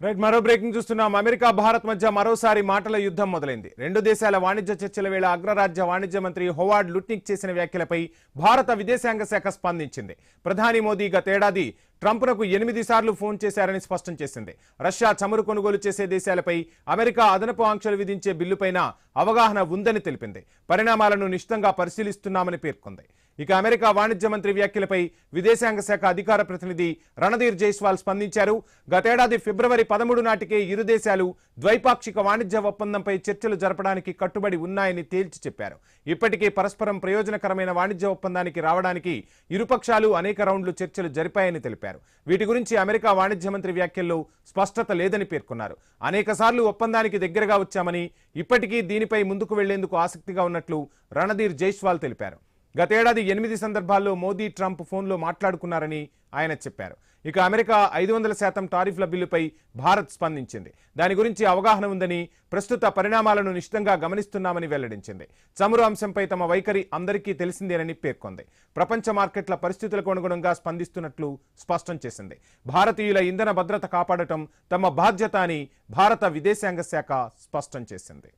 Right, మరో breaking చూస్తున్నాం. America Bharat మధ్య మరోసారి మాటల యుద్ధం మొదలైంది. రెండు దేశాల వాణిజ్య చర్చల వేళ అగ్రరాజ్య వాణిజ్య మంత్రి హోవార్డ్ లుట్నిక్ చేసిన వ్యాఖ్యలపై భారత విదేశాంగ శాఖ స్పందించింది. ప్రధాని మోదీ గతేడాది ట్రంప్నకు 8 సార్లు ఫోన్ చేశారని స్పష్టం చేసింది. రష్యా చమురు కొనుగోలు చేసే దేశాలపై అమెరికా అదనపు ఆంక్షలు విధించే బిల్లుపైన అవగాహన ఉందని తెలిపింది. పరిణామాలను నిశితంగా పరిశీలిస్తున్నామని పేర్కొంది. ఇక అమెరికా వాణిజ్య మంత్రి వ్యాఖ్యలపై విదేశాంగ శాఖ అధికార ప్రతినిధి రణధీర్ జైస్వాల్ స్పందించారు. గతేడాది ఫిబ్రవరి 13 నాటికే ఇరు దేశాలు ద్వైపాక్షిక వాణిజ్య ఒప్పందంపై చర్చలు జరపడానికి కట్టుబడి ఉన్నాయని తేల్చి చెప్పారు. ఇప్పటికే పరస్పరం ప్రయోజనకరమైన వాణిజ్య ఒప్పందానికి రావడానికి ఇరుపక్షాలు అనేక రౌండ్లు చర్చలు జరిపాయని తెలిపారు. వీటి గురించి అమెరికా వాణిజ్య మంత్రి వ్యాఖ్యల్లో స్పష్టత లేదని పేర్కొన్నారు. అనేకసార్లు ఒప్పందానికి దగ్గరగా వచ్చామని, ఇప్పటికీ దీనిపై ముందుకు వెళ్లేందుకు ఆసక్తిగా ఉన్నట్లు రణధీర్ జైస్వాల్ తెలిపారు. గతేడాది 8 సందర్భాల్లో మోదీ ట్రంప్ ఫోన్లో మాట్లాడుకున్నారని ఆయన చెప్పారు. ఇక అమెరికా 500% టారిఫ్ల బిల్లుపై భారత్ స్పందించింది. దాని గురించి అవగాహన ఉందని, ప్రస్తుత పరిణామాలను నిశితంగా గమనిస్తున్నామని వెల్లడించింది. చమురు అంశంపై తమ వైఖరి అందరికీ తెలిసిందేనని పేర్కొంది. ప్రపంచ మార్కెట్ల పరిస్థితులకు అనుగుణంగా స్పందిస్తున్నట్లు స్పష్టం చేసింది. భారతీయుల ఇంధన భద్రత కాపాడటం తమ బాధ్యత అని భారత విదేశాంగ శాఖ స్పష్టం చేసింది.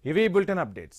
ఇవి బులెటిన్ అప్డేట్స్.